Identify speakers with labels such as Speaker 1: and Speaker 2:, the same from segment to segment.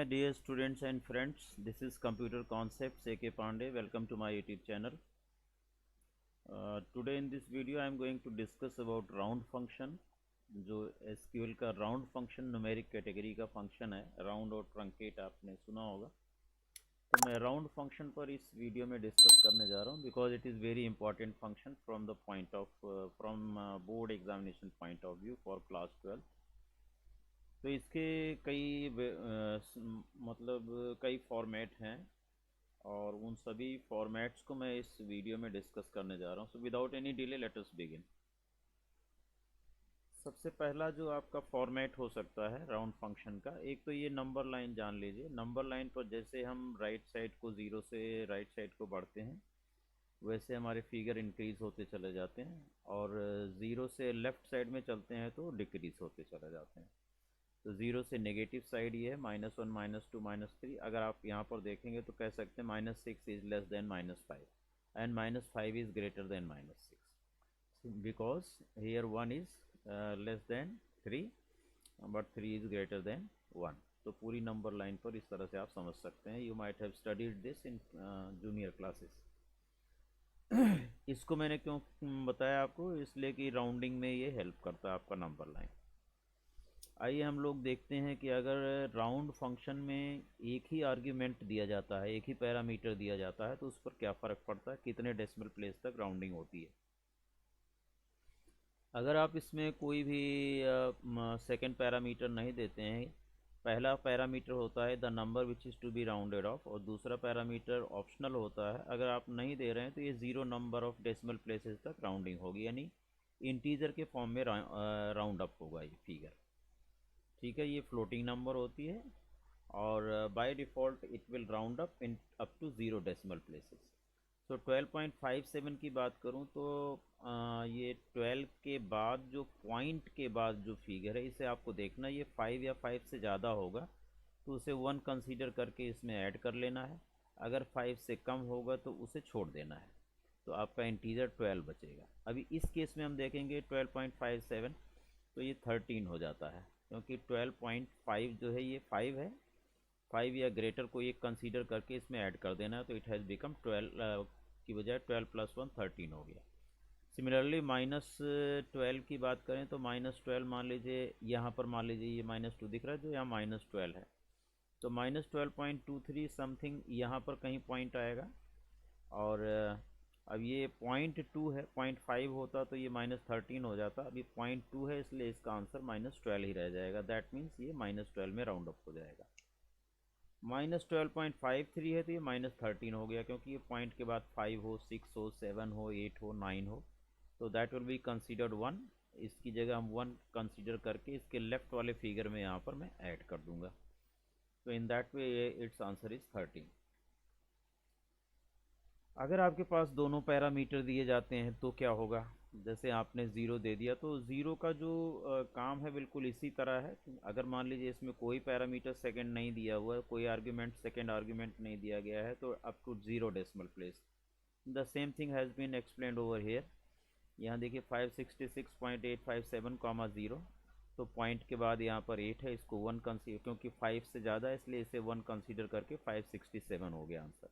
Speaker 1: dear students and friends, this is Computer Concepts A.K. Pandey. Welcome to my YouTube channel. Today in this video I am going to discuss about round function. जो SQL का round function numeric category का function है, round और truncate आपने सुना होगा. तो मैं round function पर इस वीडियो में डिस्कस करने जा रहा हूँ because it is very important function from the point of board examination point of view for class 12. तो इसके कई फॉर्मेट हैं और उन सभी फॉर्मेट्स को मैं इस वीडियो में डिस्कस करने जा रहा हूँ. So without any delay let us begin. सबसे पहला जो आपका फॉर्मेट हो सकता है राउंड फंक्शन का, एक तो ये नंबर लाइन जान लीजिए. नंबर लाइन पर जैसे हम राइट साइड को ज़ीरो से राइट साइड को बढ़ते हैं वैसे हमारे फिगर इंक्रीज़ होते चले जाते हैं और ज़ीरो से लेफ़्ट साइड में चलते हैं तो डिक्रीज़ होते चले जाते हैं. तो ज़ीरो से नेगेटिव साइड ये है -1 -2 -3. अगर आप यहाँ पर देखेंगे तो कह सकते हैं -6 is less than -5 and -5 is greater then -6 because here 1 is less then 3 but 3 is greater then 1. तो पूरी नंबर लाइन पर इस तरह से आप समझ सकते हैं. You might have studied this in junior classes. इसको मैंने क्यों बताया आपको, इसलिए कि राउंडिंग में ये हेल्प करता है आपका नंबर लाइन. आइए हम लोग देखते हैं कि अगर राउंड फंक्शन में एक ही आर्ग्यूमेंट दिया जाता है, एक ही पैरामीटर दिया जाता है तो उस पर क्या फ़र्क पड़ता है, कितने डेसिमल प्लेस तक राउंडिंग होती है. अगर आप इसमें कोई भी सेकंड पैरामीटर नहीं देते हैं, पहला पैरामीटर होता है the number which is to be rounded off और दूसरा पैरामीटर ऑप्शनल होता है. अगर आप नहीं दे रहे हैं तो ये 0 नंबर ऑफ डेसिमल प्लेसेस तक राउंडिंग होगी, यानी इंटीजर के फॉर्म में राउंड अप होगा ये फिगर. ठीक है, ये फ्लोटिंग नंबर होती है और by default it will round up in up to 0 decimal places. तो 12.57 की बात करूं तो ये 12 के बाद जो पॉइंट के बाद जो फिगर है इसे आपको देखना, ये 5 या 5 से ज़्यादा होगा तो उसे 1 कंसीडर करके इसमें ऐड कर लेना है. अगर 5 से कम होगा तो उसे छोड़ देना है. तो आपका इंटीजर 12 बचेगा. अभी इस केस में हम देखेंगे 12.57 तो ये 13 हो जाता है क्योंकि 12.5 जो है ये 5 है. 5 या ग्रेटर को एक कंसीडर करके इसमें ऐड कर देना है तो इट हैज़ बिकम 12 की बजाय 12 + 1 13 हो गया. सिमिलरली -12 की बात करें तो -12 मान लीजिए, यहाँ पर मान लीजिए ये -2 दिख रहा है जो यहाँ -12 है तो -12.23 समथिंग यहाँ पर कहीं पॉइंट आएगा. और अब ये 0.2 है, 0.5 होता तो ये -13 हो जाता. अभी 0.2 है इसलिए इसका आंसर -12 ही रह जाएगा. दैट मीन्स ये -12 में राउंड अप हो जाएगा. -12.53 है तो ये -13 हो गया क्योंकि ये पॉइंट के बाद 5 हो, 6 हो, 7 हो, 8 हो, 9 हो तो दैट विल बी कंसीडर्ड 1. इसकी जगह हम 1 कंसीडर करके इसके लेफ़्ट वाले फिगर में यहाँ पर मैं ऐड कर दूँगा. तो in that way it's answer is 13. अगर आपके पास दोनों पैरामीटर दिए जाते हैं तो क्या होगा, जैसे आपने ज़ीरो दे दिया तो ज़ीरो का जो काम है बिल्कुल इसी तरह है. अगर मान लीजिए इसमें कोई पैरामीटर सेकंड नहीं दिया हुआ है, कोई आर्ग्यूमेंट सेकंड आर्ग्यूमेंट नहीं दिया गया है तो up to 0 decimal place. The same thing has been explained over here. यहाँ देखिए 566.857 0 तो पॉइंट के बाद यहाँ पर 8 है, इसको 1 कंसीडर क्योंकि 5 से ज़्यादा है इसलिए इसे 1 कंसीडर करके 567 हो गया आंसर.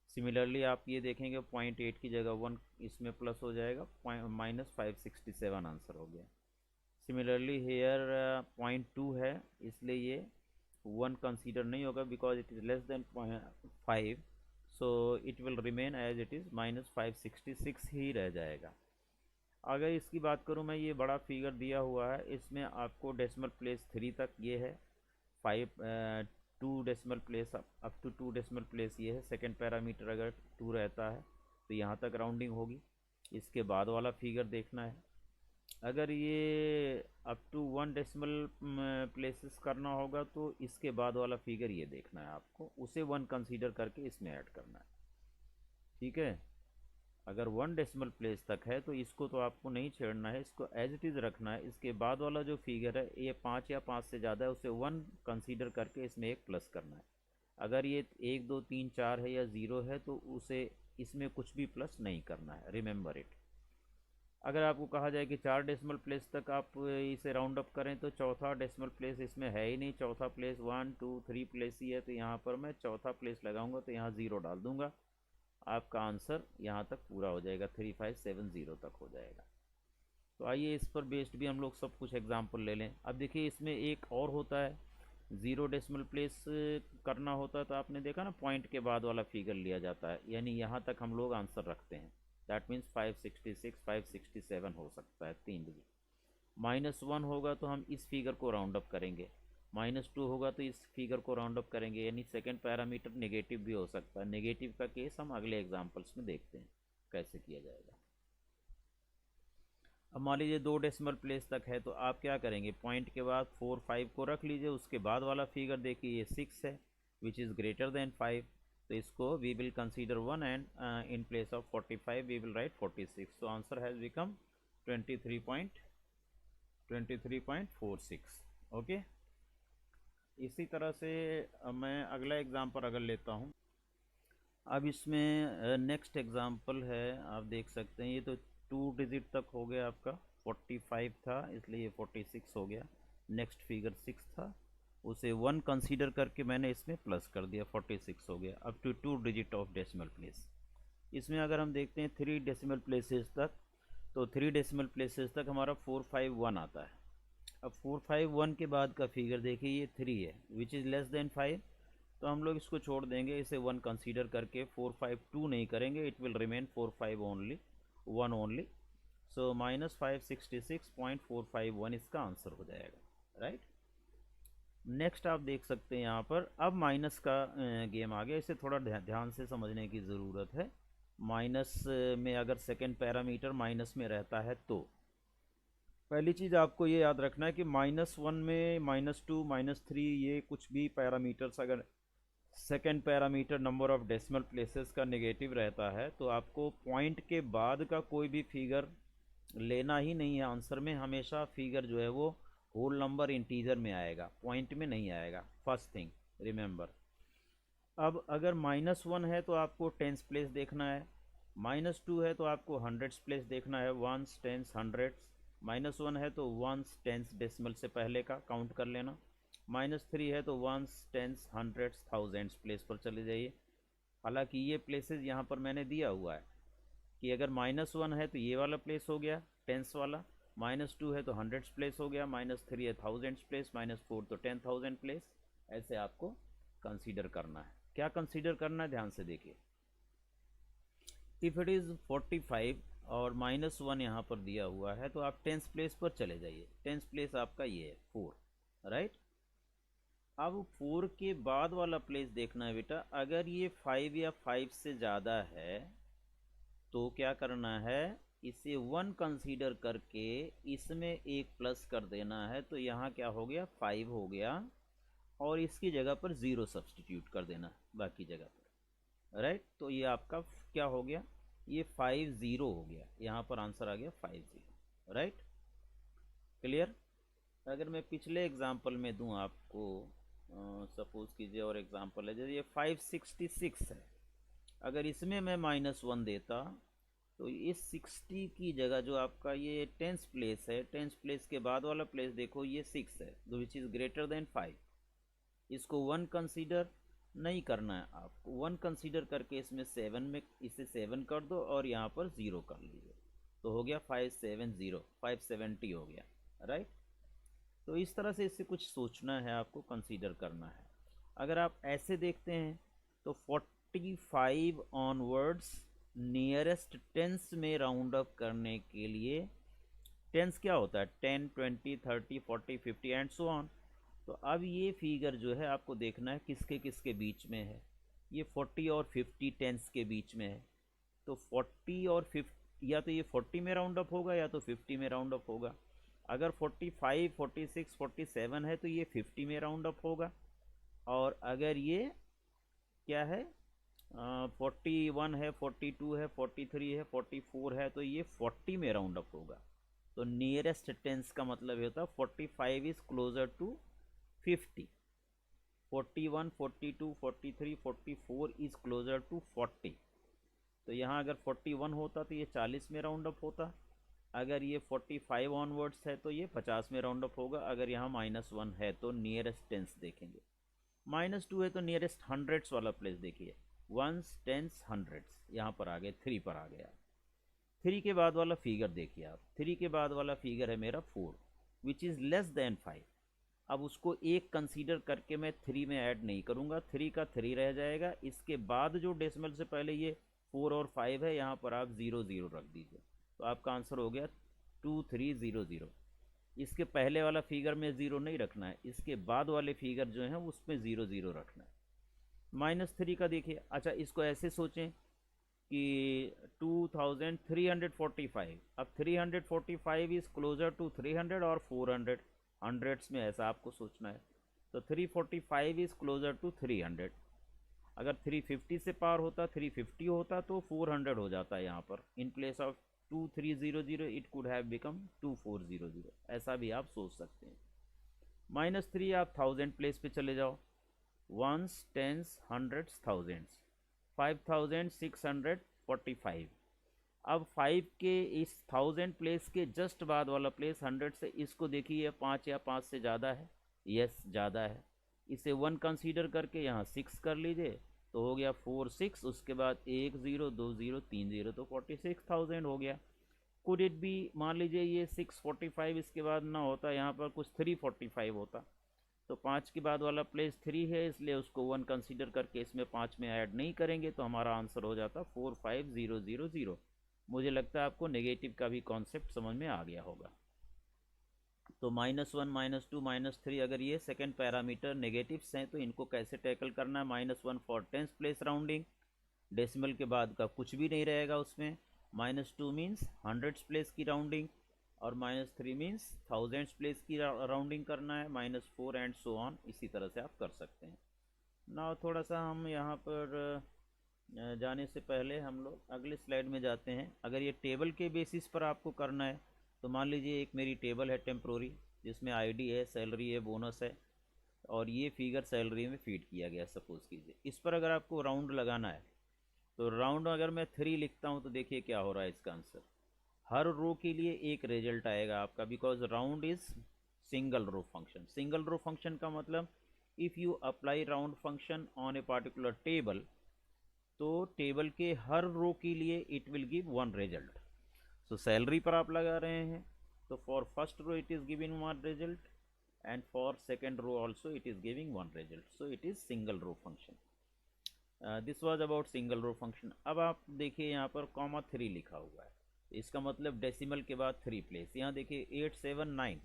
Speaker 1: सिमिलरली आप ये देखेंगे 0.8 की जगह 1 इसमें प्लस हो जाएगा, -567 आंसर हो गया. सिमिलरली हेयर 0.2 है इसलिए ये 1 कंसीडर नहीं होगा because it is less than 5 so it will remain as it is -566 ही रह जाएगा. अगर इसकी बात करूँ मैं, ये बड़ा फिगर दिया हुआ है, इसमें आपको डेसिमल प्लेस 3 तक ये है, 2 decimal place up to 2 decimal place ये है. सेकंड पैरामीटर अगर 2 रहता है तो यहाँ तक राउंडिंग होगी. इसके बाद वाला फिगर देखना है. अगर ये अप टू 1 डेसिमल प्लेसेस करना होगा तो इसके बाद वाला फिगर ये देखना है आपको, उसे 1 कंसीडर करके इसमें ऐड करना है. ठीक है, अगर 1 डेसिमल प्लेस तक है तो इसको तो आपको नहीं छेड़ना है, इसको एज इट इज़ रखना है. इसके बाद वाला जो फिगर है ये 5 या 5 से ज़्यादा है, उसे 1 कंसीडर करके इसमें एक प्लस करना है. अगर ये 1 2 3 4 है या 0 है तो उसे इसमें कुछ भी प्लस नहीं करना है. Remember it. अगर आपको कहा जाए कि 4 डेसिमल प्लेस तक आप इसे राउंड अप करें तो चौथा डेसिमल प्लेस इसमें है ही नहीं, चौथा प्लेस 1 2 3 प्लेस ही है, तो यहाँ पर मैं चौथा प्लेस लगाऊंगा तो यहाँ 0 डाल दूंगा, आपका आंसर यहाँ तक पूरा हो जाएगा, 3570 तक हो जाएगा। तो आइए इस पर बेस्ड भी हम लोग सब कुछ एग्जाम्पल ले लें। अब देखिए इसमें एक और होता है, 0 डेसिमल प्लेस करना होता है तो आपने देखा ना, पॉइंट के बाद वाला फिगर लिया जाता है, यानी यहाँ तक हम लोग आंसर रखते हैं। दैट मीन्स 566 567 हो सकता है 3 डिजिट। -1 होगा तो हम इस फिगर को राउंड अप करेंगे, -2 होगा तो इस फिगर को राउंड अप करेंगे, यानी सेकेंड पैरामीटर नेगेटिव भी हो सकता है। नेगेटिव का केस हम अगले एग्जाम्पल्स में देखते हैं कैसे किया जाएगा। अब मान लीजिए 2 डेसिमल प्लेस तक है तो आप क्या करेंगे, पॉइंट के बाद 4 5 को रख लीजिए, उसके बाद वाला फिगर देखिए ये 6 है विच इज़ ग्रेटर देन 5, तो इसको we will consider 1 and in place of 45 we will write 46। So answer has become 23.46। Okay, इसी तरह से मैं अगला एग्जाम्पल अगर लेता हूँ। अब इसमें नेक्स्ट एग्जाम्पल है, आप देख सकते हैं ये तो 2 डिजिट तक हो गया आपका, 45 था इसलिए 46 हो गया। नेक्स्ट फिगर 6 था, उसे 1 कंसीडर करके मैंने इसमें प्लस कर दिया, 46 हो गया। अब to 2 digit of decimal place. इसमें अगर हम देखते हैं 3 डेसिमल प्लेसेस तक, तो 3 डेसिमल प्लेसेस तक हमारा 451 आता है। अब 451 के बाद का फिगर देखिए ये 3 है विच इज़ लेस देन 5, तो हम लोग इसको छोड़ देंगे, इसे 1 कंसीडर करके 452 नहीं करेंगे, it will remain 45 only, 1 only. So -566.451 इसका आंसर हो जाएगा, राइट। नेक्स्ट आप देख सकते हैं यहाँ पर अब माइनस का गेम आ गया, इसे थोड़ा ध्यान से समझने की ज़रूरत है। माइनस में अगर सेकेंड पैरामीटर माइनस में रहता है तो पहली चीज़ आपको ये याद रखना है कि -1 में -2 -3 ये कुछ भी पैरामीटर्स अगर second parameter number of decimal places का नेगेटिव रहता है तो आपको पॉइंट के बाद का कोई भी फिगर लेना ही नहीं है आंसर में। हमेशा फिगर जो है वो होल नंबर इंटीजर में आएगा, पॉइंट में नहीं आएगा, फर्स्ट थिंग रिमेंबर। अब अगर -1 है तो आपको टेंस प्लेस देखना है, -2 है तो आपको हंड्रेड्स प्लेस देखना है, वंस टेंस हंड्रेड्स। -1 है तो वंस टेंस डेसिमल से पहले का काउंट कर लेना, -3 है तो ones tens hundreds thousands place पर चले जाइए। हालांकि ये प्लेसेस यहाँ पर मैंने दिया हुआ है कि अगर -1 है तो ये वाला प्लेस हो गया टेंस वाला, -2 है तो हंड्रेड्स प्लेस हो गया, -3 है थाउजेंड्स प्लेस, -4 तो 10,000 प्लेस। ऐसे आपको कंसीडर करना है। क्या कंसीडर करना है, ध्यान से देखिए। इफ़ इट इज़ 45 और -1 यहाँ पर दिया हुआ है तो आप टेंस प्लेस पर चले जाइए, टेंस प्लेस आपका ये है 4, राइट। अब 4 के बाद वाला प्लेस देखना है बेटा, अगर ये 5 या 5 से ज़्यादा है तो क्या करना है, इसे 1 कंसीडर करके इसमें एक प्लस कर देना है, तो यहाँ क्या हो गया 5 हो गया और इसकी जगह पर 0 सब्सटीट्यूट कर देना बाकी जगह पर, राइट। तो ये आपका क्या हो गया, ये 50 हो गया, यहाँ पर आंसर आ गया 50, राइट। क्लियर। अगर मैं पिछले एग्जाम्पल में दूं आपको, सपोज कीजिए और एग्जाम्पल है जैसे ये 566 है, अगर इसमें मैं -1 देता तो इस 60 की जगह जो आपका ये टेंस प्लेस है, टेंस प्लेस के बाद वाला प्लेस देखो ये 6 है विच इज़ ग्रेटर देन 5, इसको 1 कंसीडर नहीं करना है, आपको 1 कंसीडर करके इसमें 7 में इसे 7 कर दो और यहाँ पर 0 कर लीजिए, तो हो गया 570, 570 हो गया, राइट। तो इस तरह से इससे कुछ सोचना है, आपको कंसीडर करना है। अगर आप ऐसे देखते हैं तो 45 ऑनवर्ड्स नियरेस्ट टेंस में राउंड अप करने के लिए, टेंस क्या होता है 10 20 30 40 50 एंड सो ऑन। तो अब ये फिगर जो है आपको देखना है किसके किसके बीच में है, ये 40 और 50 टेंस के बीच में है। तो 40 और 50 या तो ये 40 में राउंड अप होगा या तो 50 में राउंड अप होगा। अगर 45 46 47 है तो ये 50 में राउंड अप होगा, और अगर ये क्या है 41 है 42 है 43 है 44 है तो ये 40 में राउंड अप होगा। तो नियरेस्ट टेंस का मतलब होता है 45 is closer to 50, 41 42 43 44 is closer to 40। तो यहाँ अगर 41 होता तो ये 40 में राउंड अप होता, अगर ये 45 ऑनवर्ड्स है तो ये 50 में राउंड अप होगा। अगर यहाँ -1 है तो नियरेस्ट टेंस देखेंगे। -2 है तो नियरेस्ट हंड्रेड्स वाला प्लेस देखिए, वंस टेंस हंड्रेड्स यहाँ पर आ गए, 3 पर आ गया। 3 के बाद वाला फिगर देखिए आप, 3 के बाद वाला फिगर है मेरा 4 विच इज़ लेस देन 5। अब उसको एक कंसीडर करके मैं 3 में ऐड नहीं करूँगा, 3 का 3 रह जाएगा। इसके बाद जो डेसिमल से पहले ये 4 और 5 है, यहाँ पर आप 0 0 रख दीजिए, तो आपका आंसर हो गया 2300। इसके पहले वाला फिगर में 0 नहीं रखना है, इसके बाद वाले फिगर जो हैं उसमें 0 0 रखना है। -3 का देखिए, अच्छा इसको ऐसे सोचें कि 2345, अब 345 इज़ क्लोजर टू 300 और 400, हंड्रेड्स में ऐसा आपको सोचना है। तो 345 इज़ क्लोजर टू 300। अगर 350 से पार होता, 350 होता तो 400 हो जाता है यहाँ पर। इन place of 2300 it could have become 2400, ऐसा भी आप सोच सकते हैं। -3 आप 1000 प्लेस पे चले जाओ, वंस टेंस हंड्रेड्स थाउजेंड्स, 5645। अब 5 के इस 1000 प्लेस के जस्ट बाद वाला प्लेस 100 से, इसको देखिए 5 या 5 से ज़्यादा है, यस ज़्यादा है। इसे 1 कंसीडर करके यहाँ 6 कर लीजिए, तो हो गया 4 6, उसके बाद 1 0 2 0 3 0, तो 46,000 हो गया। कुड इट बी, मान लीजिए ये 645 इसके बाद ना होता, यहाँ पर कुछ 345 होता, तो 5 के बाद वाला प्लेस 3 है, इसलिए उसको 1 कंसीडर करके इसमें 5 में ऐड नहीं करेंगे, तो हमारा आंसर हो जाता 45000। मुझे लगता है आपको नेगेटिव का भी कॉन्सेप्ट समझ में आ गया होगा। तो -1 -2 -3, अगर ये सेकेंड पैरामीटर नेगेटिव्स हैं तो इनको कैसे टैकल करना है। -1 for tens place rounding, decimal के बाद का कुछ भी नहीं रहेगा उसमें। -2 मीन्स हंड्रेड्स प्लेस की राउंडिंग, और -3 मीन्स थाउजेंड्स प्लेस की राउंडिंग करना है। -4 एंड सो ऑन, इसी तरह से आप कर सकते हैं ना। थोड़ा सा हम यहाँ पर जाने से पहले हम लोग अगले स्लाइड में जाते हैं। अगर ये टेबल के बेसिस पर आपको करना है तो मान लीजिए एक मेरी टेबल है टेम्प्रोरी, जिसमें आईडी है, सैलरी है, बोनस है, और ये फिगर सैलरी में फीड किया गया सपोज़ कीजिए। इस पर अगर आपको राउंड लगाना है तो राउंड अगर मैं 3 लिखता हूँ तो देखिए क्या हो रहा है इसका आंसर। हर रो के लिए एक रिजल्ट आएगा आपका, because round is single row function. Single row function का मतलब if you apply round function on a particular table, तो टेबल के हर रो के लिए it will give 1 result. So salary पर आप लगा रहे हैं तो for first row it is giving 1 result, and for second row also it is giving 1 result. So it is single row function. This was about single row function. अब आप देखिए यहाँ पर (3) लिखा हुआ है, इसका मतलब डेसिमल के बाद 3 प्लेस। यहाँ देखिए 879,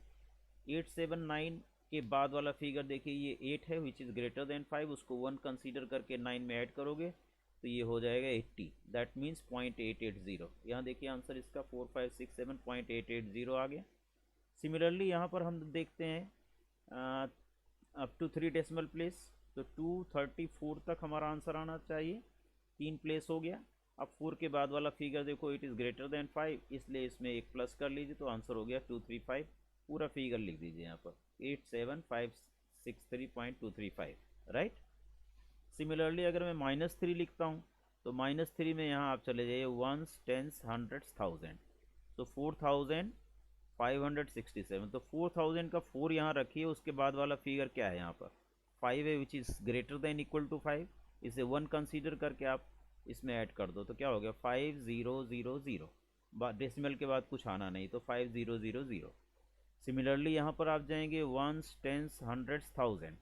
Speaker 1: 879 के बाद वाला फिगर देखिए ये 8 है विच इज़ ग्रेटर देन 5, उसको 1 कंसीडर करके 9 में ऐड करोगे तो ये हो जाएगा 80, दैट मीन्स 0.880। यहाँ देखिए आंसर इसका 4567.880 आ गया। सिमिलरली यहाँ पर हम देखते हैं अप टू 3 डेसिमल प्लेस, तो 234 तक हमारा आंसर आना चाहिए, 3 प्लेस हो गया। अब 4 के बाद वाला फिगर देखो इट इज़ ग्रेटर देन 5, इसलिए इसमें एक प्लस कर लीजिए, तो आंसर हो गया 235। पूरा फिगर लिख दीजिए यहाँ पर 87563.235, राइट। सिमिलरली अगर मैं -3 लिखता हूँ तो -3 में यहाँ आप चले जाइए वंस टेंस हंड्रेड्स थाउजेंड, तो 4567। तो 4000 का 4 यहाँ रखिए, उसके बाद वाला फिगर क्या है यहाँ पर 5 है which is greater than equal to 5, इसे 1 कंसीडर करके आप इसमें ऐड कर दो तो क्या हो गया 5000। डेसिमल के बाद कुछ आना नहीं, तो 5000। सिमिलरली यहाँ पर आप जाएंगे ones tens hundreds thousand,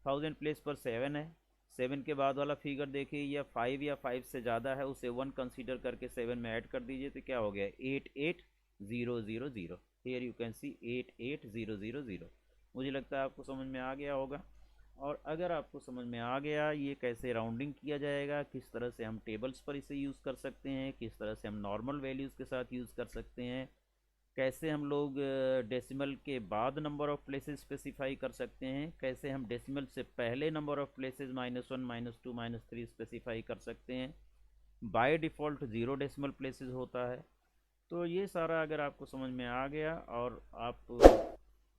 Speaker 1: 1000 place पर 7 है, 7 के बाद वाला फिगर देखिए या 5 या 5 से ज़्यादा है, उसे 1 कंसीडर करके 7 में ऐड कर दीजिए, तो क्या हो गया 88000। Here you can see 88000। मुझे लगता है आपको समझ में आ गया होगा। और अगर आपको समझ में आ गया ये कैसे राउंडिंग किया जाएगा, किस तरह से हम टेबल्स पर इसे यूज़ कर सकते हैं, किस तरह से हम नॉर्मल वैल्यूज़ के साथ यूज़ कर सकते हैं, कैसे हम लोग डेसिमल के बाद नंबर ऑफ़ प्लेसेस स्पेसिफाई कर सकते हैं, कैसे हम डेसिमल से पहले नंबर ऑफ़ प्लेसेस -1 -2 -3 स्पेसिफाई कर सकते हैं। बाय डिफ़ॉल्ट 0 डेसिमल प्लेसेस होता है। तो ये सारा अगर आपको समझ में आ गया और आप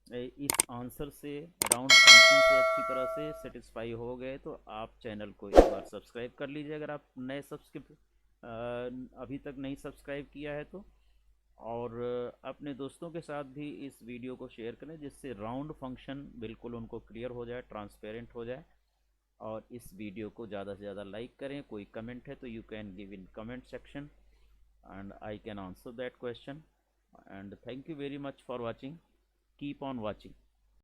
Speaker 1: इस आंसर से, राउंड फंक्शन से अच्छी तरह से सेटिस्फाई हो गए, तो आप चैनल को एक बार सब्सक्राइब कर लीजिए अगर आप नए अभी तक नहीं सब्सक्राइब किया है तो। और अपने दोस्तों के साथ भी इस वीडियो को शेयर करें, जिससे राउंड फंक्शन बिल्कुल उनको क्लियर हो जाए, ट्रांसपेरेंट हो जाए। और इस वीडियो को ज़्यादा से ज़्यादा लाइक करें। कोई कमेंट है तो you can give in comment section and I can answer that question. And thank you very much for watching. Keep on watching.